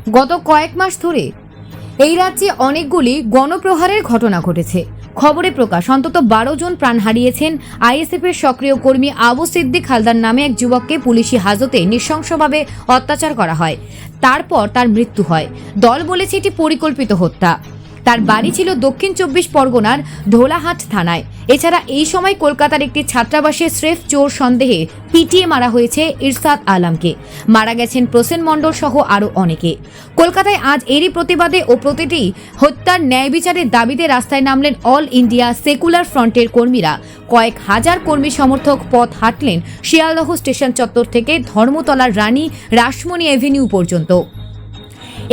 গত কয়েক মাস ধরে এই রাজ্যে অনেকগুলি গণপ্রহারের ঘটনা ঘটেছে। খবরে প্রকাশ অন্তত 12 জন প্রাণ হারিয়েছেন। আইএসএফের সক্রিয় কর্মী আবু সিদ্দিক হালদার নামে এক যুবককে পুলিশি হাজতে নৃশংসভাবে অত্যাচার করা হয়, তারপর তার মৃত্যু হয়। দল বলেছে এটি পরিকল্পিত হত্যা। তার বাড়ি ছিল দক্ষিণ 24 পরগনার ধোলাহাট থানায়। এছাড়া এই সময় কলকাতার একটি ছাত্রাবাসে স্রেফ চোর সন্দেহে পিটিয়ে মারা হয়েছে ইরশাদ আলমকে। মারা গেছেন প্রসেন মণ্ডল সহ আরও অনেকে। কলকাতায় আজ এরই প্রতিবাদে ও প্রতিটি হত্যার ন্যায় বিচারের দাবিতে রাস্তায় নামলেন অল ইন্ডিয়া সেকুলার ফ্রন্টের কর্মীরা। কয়েক হাজার কর্মী সমর্থক পথ হাঁটলেন শিয়ালদহ স্টেশন চত্বর থেকে ধর্মতলার রানী রাসমণি এভিনিউ পর্যন্ত।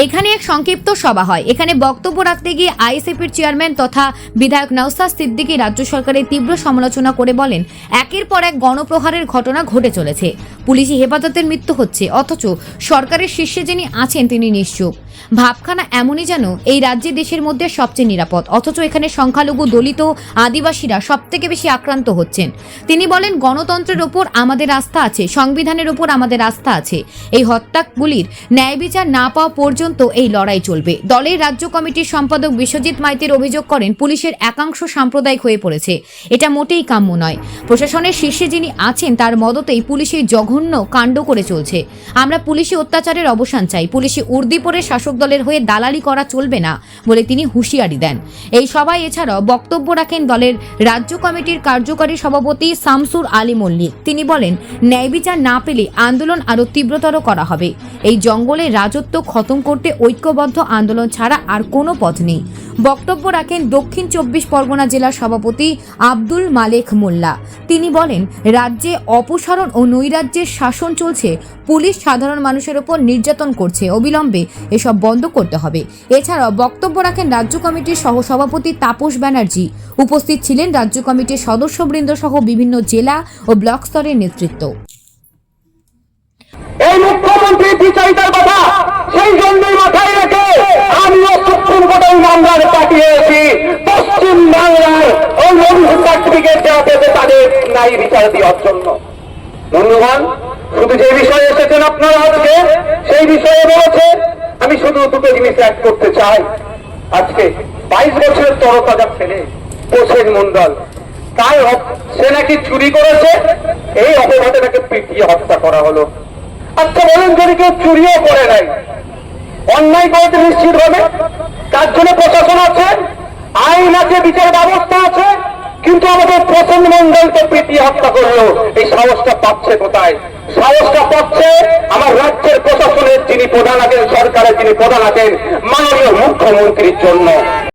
এখানে এক সংক্ষিপ্ত সভা হয়। এখানে বক্তব্য রাখতে গিয়ে আইএসএফের চেয়ারম্যান তথা বিধায়ক নওশাদ সিদ্দিকী রাজ্য সরকারের তীব্র সমালোচনা করে বলেন, একের পর এক গণপ্রহারের ঘটনা ঘটে চলেছে, পুলিশি হেফাজতের মৃত্যু হচ্ছে, অথচ সরকারের শীর্ষে যিনি আছেন তিনি নিশ্চুপ। ভাবখানা এমনই যেন এই রাজ্যে দেশের মধ্যে সবচেয়ে নিরাপদ, অথচ এখানে সংখ্যালঘু, দলিত, আদিবাসীরা সবথেকে বেশি আক্রান্ত হচ্ছেন। তিনি বলেন, গণতন্ত্রের ওপর আমাদের আস্থা আছে, সংবিধানের ওপর আমাদের আস্থা আছে। এই হত্যাগুলির ন্যায় বিচার না পাওয়া পর্যন্ত এই লড়াই চলবে। দলের রাজ্য কমিটির সম্পাদক বিশ্বজিৎ মাইতির অভিযোগ করেন, পুলিশের একাংশ সাম্প্রদায়িক হয়ে পড়েছে। এটা মোটেই কাম্য নয়। প্রশাসনের শীর্ষে যিনি আছেন তার মদতেই পুলিশের জঘন্য কাণ্ড করে চলছে। আমরা পুলিশি অত্যাচারের অবসান চাই। পুলিশি উর্দি পরে শাসক দলের হয়ে দালালি করা চলবে না বলে তিনি হুঁশিয়ারি দেন। এই সভায় এছাড়াও বক্তব্য রাখেন দলের রাজ্য কমিটির কার্যকারী সভাপতি শামসুর আলী মল্লিক। তিনি বলেন, ন্যায় বিচার না পেলে আন্দোলন আরও তীব্রতর করা হবে। এই জঙ্গলে রাজত্ব খতম করতে ঐক্যবদ্ধ আন্দোলন ছাড়া আর কোনো পথ নেই। বক্তব্য রাখেন দক্ষিণ 24 পরগনা জেলার সভাপতি আব্দুল মালেক মোল্লা। তিনি বলেন, রাজ্যে অপসারণ ও নৈরাজ্যের শাসন চলছে। পুলিশ সাধারণ মানুষের ওপর নির্যাতন করছে। অবিলম্বে এসব বন্ধ করতে হবে। এছাড়াও বক্তব্য রাখেন রাজ্য কমিটির সহসভাপতি তাপস ব্যানার্জি। উপস্থিত ছিলেন রাজ্য কমিটির সদস্যবৃন্দ সহ বিভিন্ন জেলা ও ব্লক স্তরের নেতৃত্ব। এই মুখ্যমন্ত্রী বিচারিতার কথা সেই জন্যই মাথায় রেখে আমিও সুপ্রিম কোর্টে মামলা পাঠিয়েছি পশ্চিম বাংলায় ওই মধু সার্টিফিকেট দেওয়া পেতে তাদের ন্যায় বিচার দেওয়ার জন্য। বন্ধুগণ, শুধু যে বিষয়ে এসেছেন আপনারা আজকে সেই বিষয়ে বলেছে, আমি শুধু দুটো জিনিস অ্যাড করতে চাই। আজকে 22 বছরের তরতাজা ছেলে প্রসেন মণ্ডল, তাই সে নাকি চুরি করেছে, এই অপরাধে তাকে পিটিয়ে হত্যা করা হলো। আচ্ছা বলেন, যদি কেউ চুরিও করে নাই, অন্যায় করেছে নিশ্চিত হবে, তার জন্য প্রশাসন আছে, আইন আছে, বিচার ব্যবস্থা আছে, কিন্তু আমাদের প্রসেন মণ্ডলকে পিটিয়ে হত্যা করলো। এই সাহসটা পাচ্ছে কোথায়? সাহসটা পাচ্ছে আমার রাজ্যের প্রশাসনের যিনি প্রধান আছেন, সরকারের যিনি প্রধান আছেন, মাননীয় মুখ্যমন্ত্রীর জন্য।